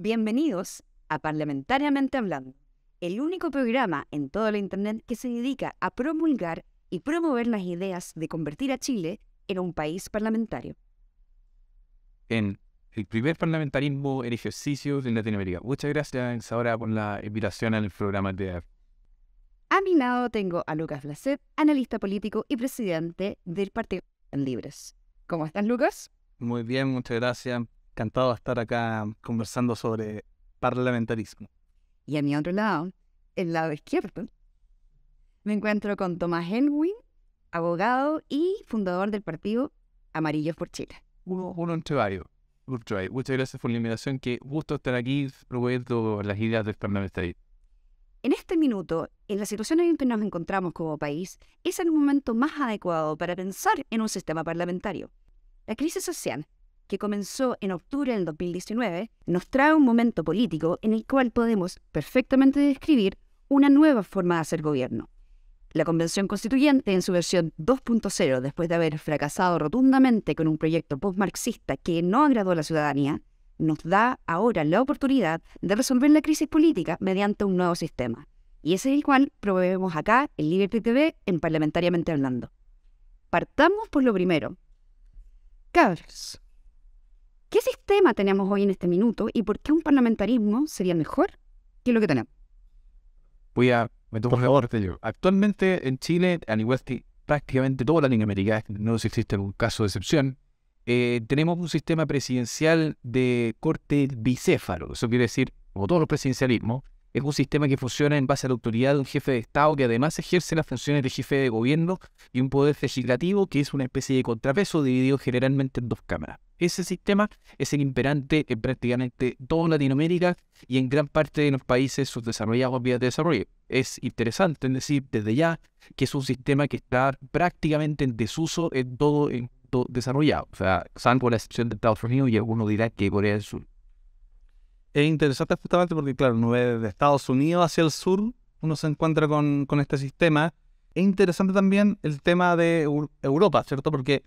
Bienvenidos a Parlamentariamente Hablando, el único programa en toda la Internet que se dedica a promulgar y promover las ideas de convertir a Chile en un país parlamentario. En el primer parlamentarismo en ejercicio en Latinoamérica. Muchas gracias, Isaura, por la invitación al programa de hoy. A mi lado tengo a Lucas Blacet, analista político y presidente del Partido Libres. ¿Cómo estás, Lucas? Muy bien, muchas gracias. Encantado de estar acá conversando sobre parlamentarismo. Y a mi otro lado, el lado izquierdo, me encuentro con Tomás Elwin, abogado y fundador del partido Amarillos por Chile. Uno entre varios. Muchas gracias por la invitación. Qué gusto estar aquí promoviendo las ideas del parlamentarismo. En este minuto, en la situación en que nos encontramos como país, es el momento más adecuado para pensar en un sistema parlamentario. La crisis social, que comenzó en octubre del 2019, nos trae un momento político en el cual podemos perfectamente describir una nueva forma de hacer gobierno. La Convención Constituyente, en su versión 2.0, después de haber fracasado rotundamente con un proyecto post-marxista que no agradó a la ciudadanía, nos da ahora la oportunidad de resolver la crisis política mediante un nuevo sistema. Y ese es el cual promovemos acá en Liberty TV en Parlamentariamente Hablando. Partamos por lo primero. Cabros, ¿qué sistema tenemos hoy en este minuto y por qué un parlamentarismo sería mejor que lo que tenemos? Me tomo la parte yo. Actualmente en Chile, al igual que prácticamente toda Latinoamérica, no existe algún caso de excepción, tenemos un sistema presidencial de corte bicéfalo. Eso quiere decir, como todos los presidencialismos, es un sistema que funciona en base a la autoridad de un jefe de Estado que además ejerce las funciones de jefe de gobierno y un poder legislativo que es una especie de contrapeso dividido generalmente en dos cámaras. Ese sistema es el imperante en prácticamente toda Latinoamérica y en gran parte de los países subdesarrollados o en vías de desarrollo. Es interesante decir desde ya que es un sistema que está prácticamente en desuso en todo desarrollado, o sea, salvo la excepción de Estados Unidos y algunos dirán que Corea del Sur. Es interesante justamente porque, claro, uno ve de Estados Unidos hacia el sur, uno se encuentra con este sistema. Es interesante también el tema de Europa, ¿cierto? Porque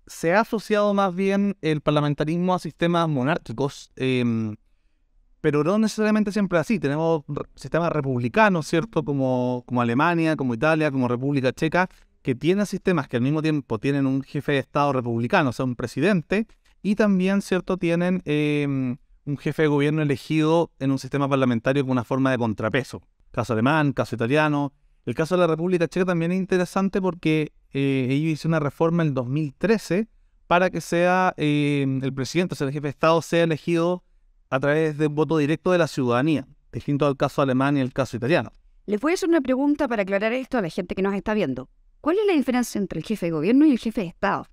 se ha asociado más bien el parlamentarismo a sistemas monárquicos, pero no necesariamente siempre así. Tenemos sistemas republicanos, ¿cierto? Como Alemania, como Italia, como República Checa, que tienen sistemas que al mismo tiempo tienen un jefe de Estado republicano, o sea, un presidente, y también, ¿cierto?, tienen un jefe de gobierno elegido en un sistema parlamentario con una forma de contrapeso. Caso alemán, caso italiano. El caso de la República Checa también es interesante porque ellos hicieron una reforma en el 2013 para que sea el presidente, o sea, el jefe de Estado, sea elegido a través de un voto directo de la ciudadanía, distinto al caso alemán y el caso italiano. Les voy a hacer una pregunta para aclarar esto a la gente que nos está viendo. ¿Cuál es la diferencia entre el jefe de gobierno y el jefe de Estado?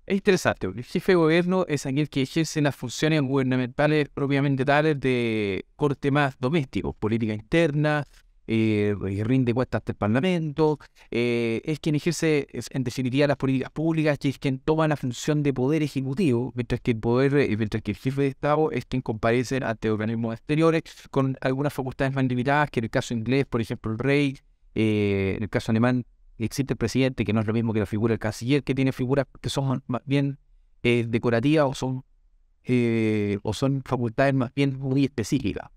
Es interesante, porque el jefe de gobierno es aquel que ejerce las funciones gubernamentales propiamente tales de corte más doméstico, política interna, rinde cuentas ante el Parlamento, es quien ejerce en definitiva las políticas públicas y es quien toma la función de poder ejecutivo, mientras que el jefe de Estado es quien comparece ante organismos exteriores con algunas facultades más limitadas, que en el caso inglés, por ejemplo, el rey, en el caso alemán, existe el presidente, que no es lo mismo que la figura del canciller, que tiene figuras que son más bien decorativas o son facultades más bien muy específicas.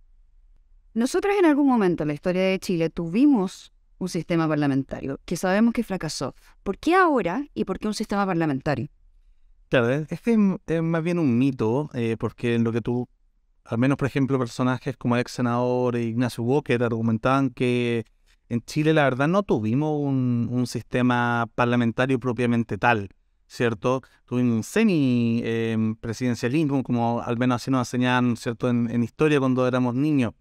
Nosotros en algún momento en la historia de Chile tuvimos un sistema parlamentario que sabemos que fracasó. ¿Por qué ahora y por qué un sistema parlamentario? Claro, este es más bien un mito, porque en lo que tú, al menos por ejemplo, personajes como el ex senador Ignacio Walker argumentaban que en Chile, la verdad, no tuvimos un sistema parlamentario propiamente tal, ¿cierto? Tuvimos un semi-presidencialismo, como al menos así nos enseñaban, ¿cierto?, en historia cuando éramos niños.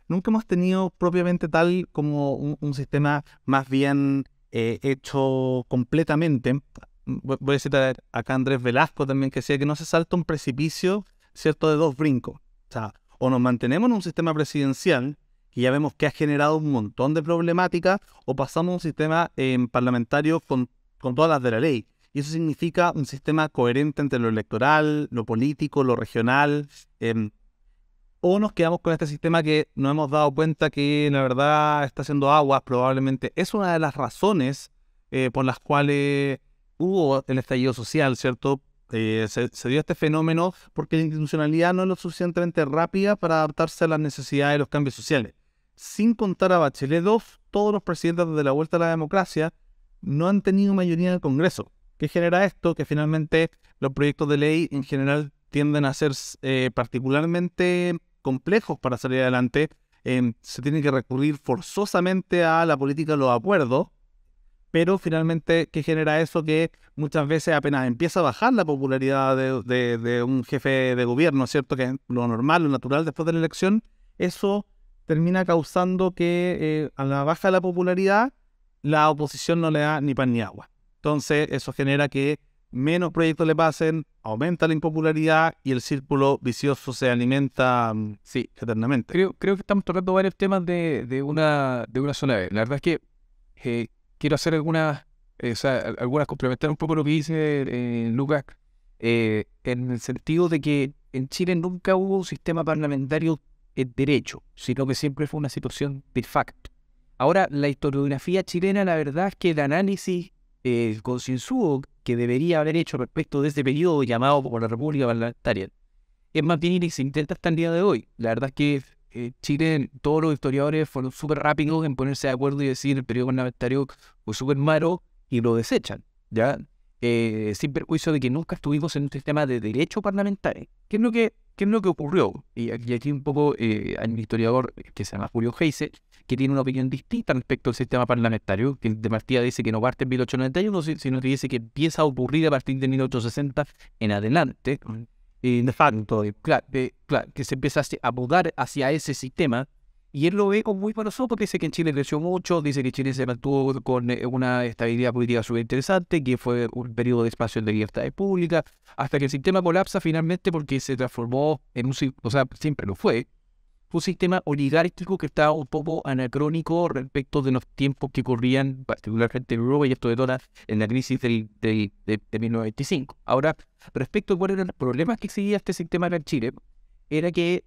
Nunca hemos tenido propiamente tal como un sistema más bien hecho completamente. Voy a citar acá a Andrés Velasco también, que decía que no se salta un precipicio, ¿cierto?, de dos brincos. O sea, o nos mantenemos en un sistema presidencial, que ya vemos que ha generado un montón de problemáticas, o pasamos a un sistema parlamentario con todas las de la ley. Y eso significa un sistema coherente entre lo electoral, lo político, lo regional, o nos quedamos con este sistema que nos hemos dado cuenta que la verdad está haciendo aguas. Probablemente es una de las razones por las cuales hubo el estallido social, ¿cierto? Se dio este fenómeno porque la institucionalidad no es lo suficientemente rápida para adaptarse a las necesidades de los cambios sociales. Sin contar a Bachelet II, todos los presidentes desde la vuelta a la democracia no han tenido mayoría en el Congreso. ¿Qué genera esto? Que finalmente los proyectos de ley en general tienden a ser particularmente complejos para salir adelante. Se tiene que recurrir forzosamente a la política de los acuerdos, pero finalmente, ¿qué genera eso? Que muchas veces apenas empieza a bajar la popularidad de un jefe de gobierno, ¿cierto? Que es lo normal, lo natural después de la elección, eso termina causando que a la baja de la popularidad, la oposición no le da ni pan ni agua. Entonces, eso genera que menos proyectos le pasen, aumenta la impopularidad y el círculo vicioso se alimenta eternamente. Creo que estamos tocando varios temas de una sola vez. La verdad es que quiero hacer algunas complementar un poco lo que dice Lucas, en el sentido de que en Chile nunca hubo un sistema parlamentario en derecho, sino que siempre fue una situación de facto. Ahora, la historiografía chilena, la verdad es que el análisis concienzudo que debería haber hecho respecto de ese periodo llamado por la República Parlamentaria es más bien inexistente hasta el día de hoy. La verdad es que Chile, todos los historiadores fueron súper rápidos en ponerse de acuerdo y decir el periodo parlamentario fue súper malo y lo desechan, ¿ya? Sin perjuicio de que nunca estuvimos en un sistema de derecho parlamentario. ¿Qué es lo que ocurrió? Y aquí un poco hay un historiador que se llama Julio Heise, que tiene una opinión distinta respecto al sistema parlamentario, que de partida dice que no parte en 1891, sino que dice que empieza a ocurrir a partir de 1860 en adelante. De facto, claro, que se empieza a mudar hacia ese sistema, y él lo ve con muy buenos ojos porque dice que en Chile creció mucho, dice que Chile se mantuvo con una estabilidad política súper interesante, que fue un periodo de expansión de libertades públicas, hasta que el sistema colapsa finalmente porque se transformó en siempre lo fue un sistema oligárquico que estaba un poco anacrónico respecto de los tiempos que corrían, particularmente en Europa, y esto detona en la crisis de 1925. Ahora, respecto a cuáles eran los problemas que exigía este sistema en Chile, era que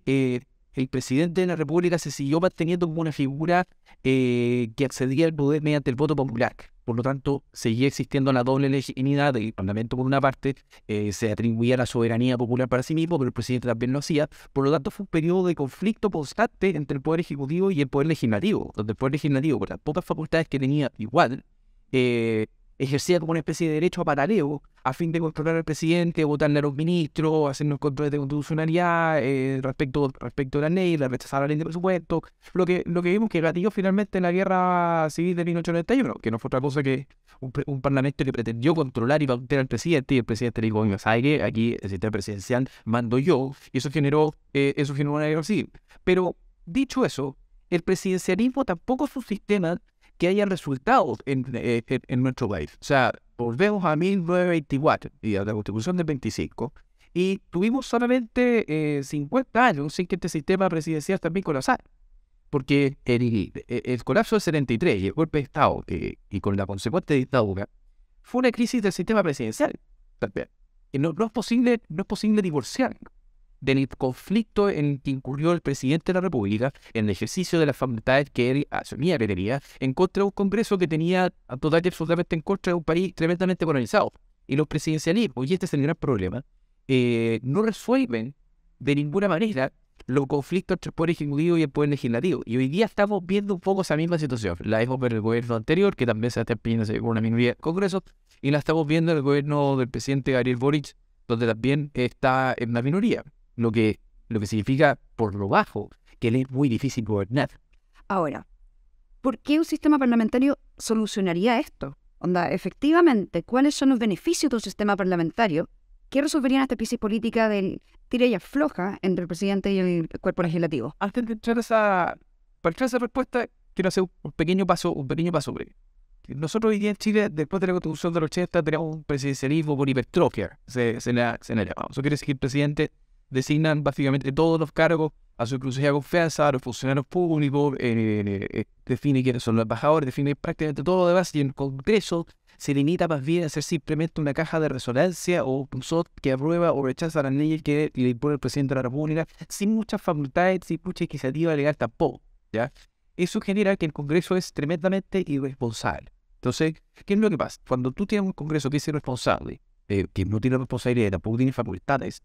el presidente de la República se siguió manteniendo como una figura que accedía al poder mediante el voto popular. Por lo tanto, seguía existiendo la doble legitimidad del Parlamento por una parte, se atribuía la soberanía popular para sí mismo, pero el presidente también lo hacía. Por lo tanto, fue un periodo de conflicto constante entre el Poder Ejecutivo y el Poder Legislativo, donde el Poder Legislativo, por las pocas facultades que tenía igual, ejercía como una especie de derecho a paralelo a fin de controlar al presidente, votarle a los ministros, hacer unos controles de constitucionalidad respecto a la ley, rechazar la ley de presupuesto. Lo que vimos que gatilló finalmente en la guerra civil de 1891, que no fue otra cosa que un parlamento que pretendió controlar y pautar al presidente, y el presidente le dijo: ¿sabe qué? Aquí el sistema presidencial mando yo, y eso generó una guerra civil. Pero dicho eso, el presidencialismo tampoco es un sistema que haya resultado en nuestro país. O sea, volvemos a 1924 y a la Constitución del 25 y tuvimos solamente 50 años sin que este sistema presidencial también colapsara. Porque el colapso del 73 y el golpe de Estado y con la consecuente dictadura fue una crisis del sistema presidencial también. Y no es posible divorciar del conflicto en que incurrió el presidente de la República en el ejercicio de las facultades que él asumía que tenía en contra de un Congreso que tenía total y absolutamente en contra de un país tremendamente colonizado. Y los presidencialismos, y este es el gran problema, no resuelven de ninguna manera los conflictos entre el Poder Ejecutivo y el Poder Legislativo. Y hoy día estamos viendo un poco esa misma situación. La vemos en el gobierno anterior, que también se está empeñando con una minoría de Congreso, y la estamos viendo en el gobierno del presidente Gabriel Boric, donde también está en la minoría. Lo que significa, por lo bajo, que le es muy difícil gobernar. Ahora, ¿por qué un sistema parlamentario solucionaría esto? Onda, efectivamente, ¿cuáles son los beneficios de un sistema parlamentario que resolverían esta crisis política del tira y afloja entre el presidente y el cuerpo legislativo? Antes de entrar para entrar a esa respuesta, quiero hacer un pequeño paso breve. Nosotros hoy día en Chile, después de la Constitución del 80, tenemos un presidencialismo por hipertrofia, se le ha llamado. Eso quiere decir que el presidente designan básicamente todos los cargos a su exclusiva confianza, a los funcionarios públicos, define quiénes son los embajadores, define prácticamente todo lo demás, y en el Congreso se limita más bien a ser simplemente una caja de resonancia o un SOT que aprueba o rechaza las leyes que le impone el presidente de la República, sin muchas facultades, sin mucha iniciativa legal tampoco, ¿ya? Eso genera que el Congreso es tremendamente irresponsable. Entonces, ¿qué es lo que pasa? Cuando tú tienes un Congreso que es irresponsable, que no tiene responsabilidad, tampoco tiene facultades,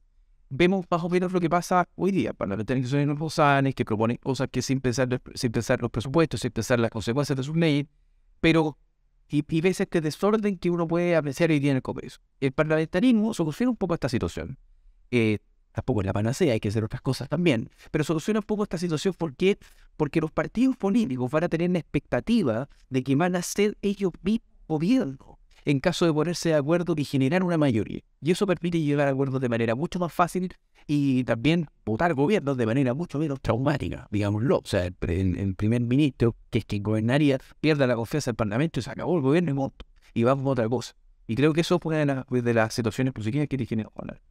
vemos más o menos lo que pasa hoy día. Parlamentarios que son irresponsables, que proponen cosas que sin pensar los presupuestos, sin pensar las consecuencias de sus leyes, pero y veces este desorden que uno puede apreciar hoy día en el Congreso. El parlamentarismo soluciona un poco esta situación. Tampoco es la panacea, hay que hacer otras cosas también, pero soluciona un poco esta situación. ¿Por qué? Porque los partidos políticos van a tener la expectativa de que van a ser ellos mismos gobierno en caso de ponerse de acuerdo y generar una mayoría. Y eso permite llegar a acuerdos de manera mucho más fácil y también votar gobiernos de manera mucho menos traumática, digámoslo. O sea, el primer ministro, que es quien gobernaría, pierda la confianza del Parlamento y se acabó el gobierno y vamos a otra cosa. Y creo que eso fue una de las situaciones positivas que tiene que hablar.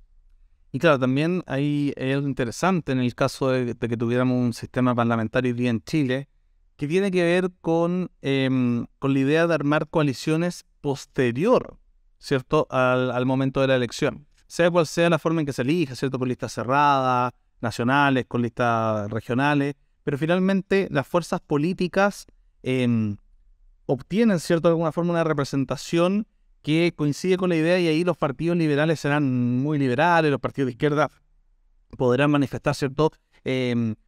Y claro, también hay algo interesante en el caso de que tuviéramos un sistema parlamentario hoy día en Chile, que tiene que ver con la idea de armar coaliciones posterior, ¿cierto?, al momento de la elección. Sea cual sea la forma en que se elija, ¿cierto?, con listas cerradas, nacionales, con listas regionales, pero finalmente las fuerzas políticas obtienen, ¿cierto?, de alguna forma una representación que coincide con la idea, y ahí los partidos liberales serán muy liberales, los partidos de izquierda podrán manifestar, ¿cierto?,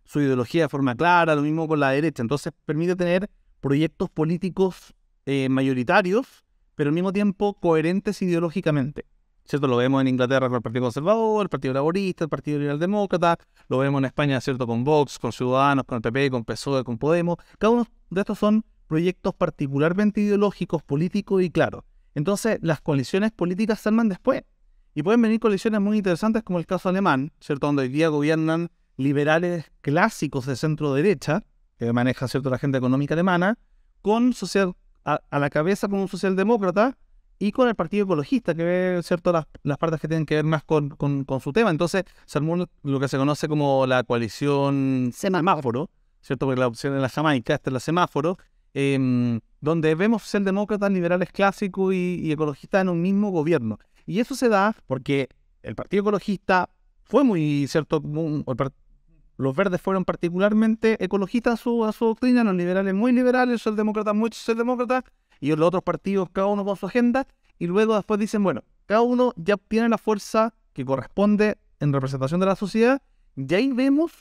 su ideología de forma clara, lo mismo con la derecha. Entonces permite tener proyectos políticos mayoritarios, pero al mismo tiempo coherentes ideológicamente, ¿cierto? Lo vemos en Inglaterra con el Partido Conservador, el Partido Laborista, el Partido Liberal Demócrata, lo vemos en España, ¿cierto?, con Vox, con Ciudadanos, con el PP, con PSOE, con Podemos. Cada uno de estos son proyectos particularmente ideológicos, políticos y claros. Entonces las coaliciones políticas se arman después. Y pueden venir coaliciones muy interesantes como el caso alemán, ¿cierto?, donde hoy día gobiernan liberales clásicos de centro-derecha, que maneja, ¿cierto?, la agenda económica alemana, con a la cabeza con un socialdemócrata y con el Partido Ecologista, que ve, ¿cierto?, las partes que tienen que ver más con su tema. Entonces se armó lo que se conoce como la coalición semáforo, ¿cierto?, porque la opción de la Jamaica, esta es la semáforo, donde vemos socialdemócratas, liberales clásicos y ecologistas en un mismo gobierno. Y eso se da porque el Partido Ecologista fue muy, ¿cierto?, los verdes fueron particularmente ecologistas a su doctrina, los liberales muy liberales, los socialdemócratas muy socialdemócratas, y los otros partidos cada uno con su agenda, y luego después dicen, bueno, cada uno ya tiene la fuerza que corresponde en representación de la sociedad, y ahí vemos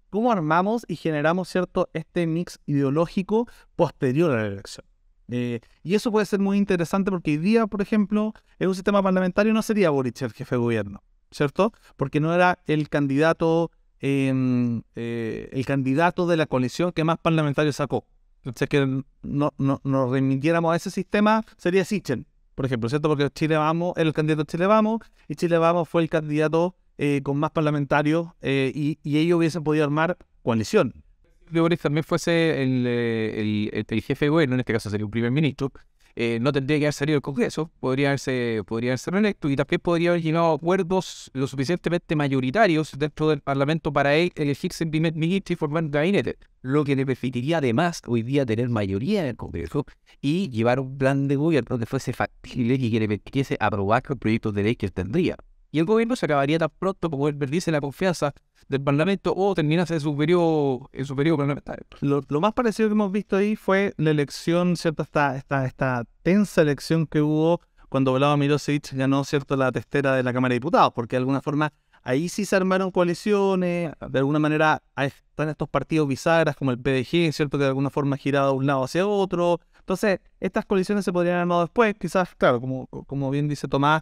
cómo armamos y generamos, ¿cierto?, este mix ideológico posterior a la elección. Y eso puede ser muy interesante porque hoy día, por ejemplo, en un sistema parlamentario no sería Boric el jefe de gobierno, ¿cierto? Porque no era el candidato de la coalición que más parlamentarios sacó. Entonces, que nos remitiéramos a ese sistema, sería Sichel, por ejemplo, ¿cierto? Porque Chile Vamos era el candidato de Chile Vamos, y Chile Vamos fue el candidato con más parlamentarios, y ellos hubiesen podido armar coalición. Si Boris también fuese el jefe de gobierno, en este caso sería un primer ministro, no tendría que haber salido del Congreso, podría haberse reelecto y también podría haber llegado a acuerdos lo suficientemente mayoritarios dentro del Parlamento para él elegirse en primer ministro y formar un gabinete, lo que le permitiría además hoy día tener mayoría en el Congreso y llevar un plan de gobierno que fuese factible y que le permitiese aprobar los proyectos de ley que él tendría. Y el gobierno se acabaría tan pronto como él perdiese la confianza del Parlamento o terminase en su periodo parlamentario. Lo más parecido que hemos visto ahí fue la elección, ¿cierto? Esta tensa elección que hubo cuando Vlado Milosevic ganó, ¿cierto?, la testera de la Cámara de Diputados, porque de alguna forma ahí sí se armaron coaliciones, de alguna manera están estos partidos bisagras como el PDG, ¿cierto?, que de alguna forma ha girado de un lado hacia otro. Entonces, estas coaliciones se podrían haber armado después, quizás, claro, como bien dice Tomás,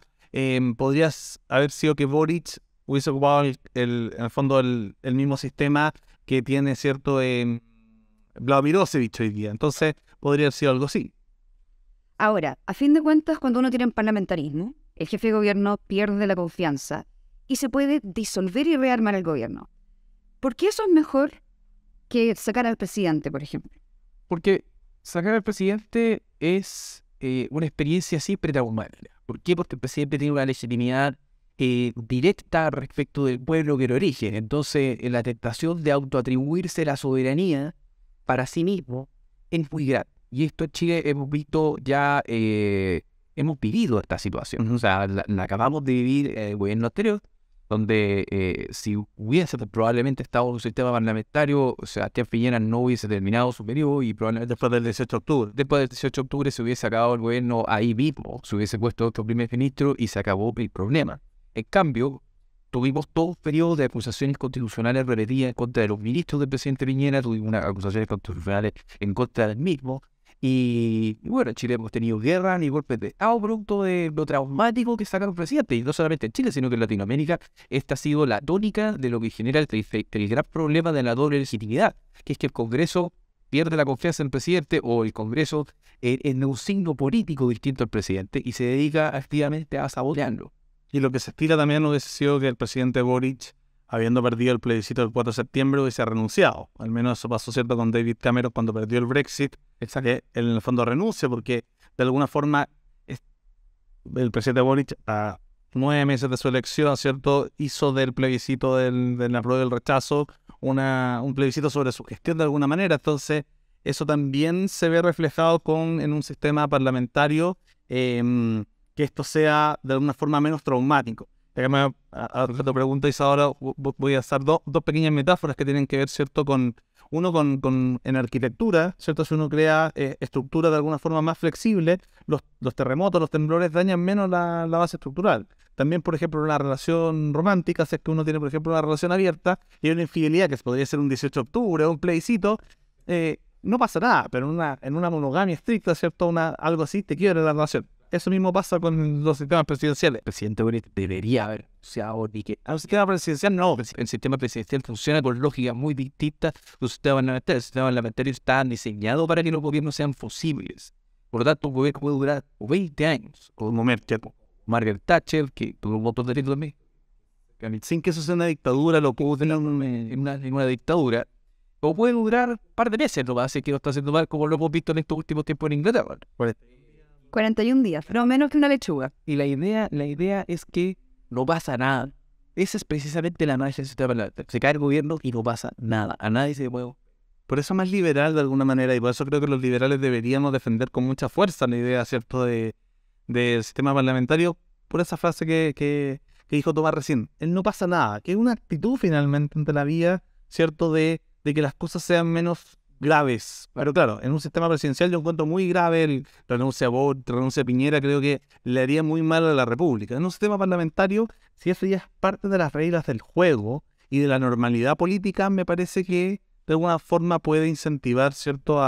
podría haber sido que Boric hubiese ocupado en el fondo el mismo sistema que tiene, ¿cierto?, Vlado Milosevic hoy día. Entonces, podría haber sido algo así. Ahora, a fin de cuentas, cuando uno tiene un parlamentarismo, el jefe de gobierno pierde la confianza y se puede disolver y rearmar el gobierno. ¿Por qué eso es mejor que sacar al presidente, por ejemplo? Porque sacar al presidente es una experiencia siempre traumática. ¿Por qué? Porque el presidente tiene una legitimidad directa respecto del pueblo que lo elige. Entonces, la tentación de autoatribuirse la soberanía para sí mismo es muy grande. Y esto en Chile hemos visto ya, hemos vivido esta situación. O sea, la acabamos de vivir en el gobierno anterior, donde si hubiese probablemente estado en un sistema parlamentario, Sebastián Piñera no hubiese terminado su periodo y probablemente Después del 18 de octubre. después del 18 de octubre se hubiese acabado el gobierno ahí mismo, se hubiese puesto otro primer ministro y se acabó el problema. En cambio, tuvimos todo un periodo de acusaciones constitucionales repetidas en contra de los ministros del presidente Piñera, tuvimos unas acusaciones constitucionales en contra del mismo. Y bueno, en Chile hemos tenido guerra ni golpes de Estado producto de lo traumático que sacaron el presidente. Y no solamente en Chile, sino que en Latinoamérica esta ha sido la tónica de lo que genera el gran problema de la doble legitimidad, que es que el Congreso pierde la confianza en el presidente o el Congreso es un signo político distinto al presidente y se dedica activamente a sabotearlo. Y lo que se estira también hubiese sido que el presidente Boric, habiendo perdido el plebiscito del 4 de septiembre, hubiese renunciado. Al menos eso pasó, ¿cierto?, con David Cameron cuando perdió el Brexit. Exacto. Que él en el fondo renuncia porque de alguna forma el presidente Boric a 9 meses de su elección, ¿cierto?, hizo del plebiscito del apruebo y del rechazo un plebiscito sobre su gestión de alguna manera. Entonces eso también se ve reflejado en un sistema parlamentario que esto sea de alguna forma menos traumático. Déjame a tu pregunta, Isadora, voy a hacer dos pequeñas metáforas que tienen que ver, ¿cierto?, en arquitectura, ¿cierto? Si uno crea estructuras de alguna forma más flexible, los terremotos, los temblores dañan menos la base estructural. También, por ejemplo, una relación romántica, si es que uno tiene, por ejemplo, una relación abierta y hay una infidelidad que podría ser un 18 de octubre o un plebiscito, no pasa nada, pero en una monogamia estricta, ¿cierto?, algo así, te quiebra la relación. Eso mismo pasa con los sistemas presidenciales. El presidente Boric debería haber renunciado ni que... Un sistema presidencial no. El sistema presidencial funciona con lógicas muy distintas del sistema parlamentario. El sistema parlamentario está diseñado para que los gobiernos sean fusibles. Por lo tanto, un gobierno puede durar 20 años. Como Merkel. Margaret Thatcher, que tuvo un montón de títulos también. Sin que eso sea una dictadura, lo pudo tener en una dictadura. O puede durar un par de meses, no va a ser que no está haciendo mal, como lo hemos visto en estos últimos tiempos en Inglaterra. 41 días, pero menos que una lechuga. Y la idea es que no pasa nada. Esa es precisamente la magia del sistema parlamentario. Se cae el gobierno y no pasa nada. A nadie se mueve. Por eso es más liberal de alguna manera, y por eso creo que los liberales deberíamos defender con mucha fuerza la idea, ¿cierto?, del sistema parlamentario, por esa frase que dijo Tomás recién. Él no pasa nada, que es una actitud finalmente ante la vida, ¿cierto?, de que las cosas sean menos graves. Pero claro, en un sistema presidencial yo encuentro muy grave el renuncia a Boric, renuncia a Piñera, creo que le haría muy mal a la República. En un sistema parlamentario, si eso ya es parte de las reglas del juego y de la normalidad política, me parece que de alguna forma puede incentivar, ¿cierto?,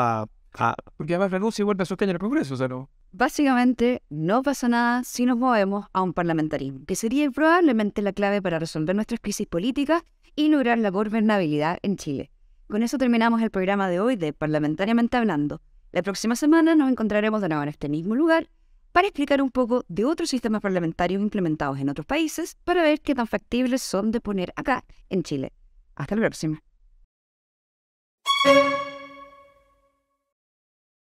Porque además renuncia y vuelve a su escaño en el Congreso, o sea, no. Básicamente, no pasa nada si nos movemos a un parlamentarismo, que sería probablemente la clave para resolver nuestras crisis políticas y lograr la gobernabilidad en Chile. Con eso terminamos el programa de hoy de Parlamentariamente Hablando. La próxima semana nos encontraremos de nuevo en este mismo lugar para explicar un poco de otros sistemas parlamentarios implementados en otros países para ver qué tan factibles son de poner acá en Chile. Hasta la próxima.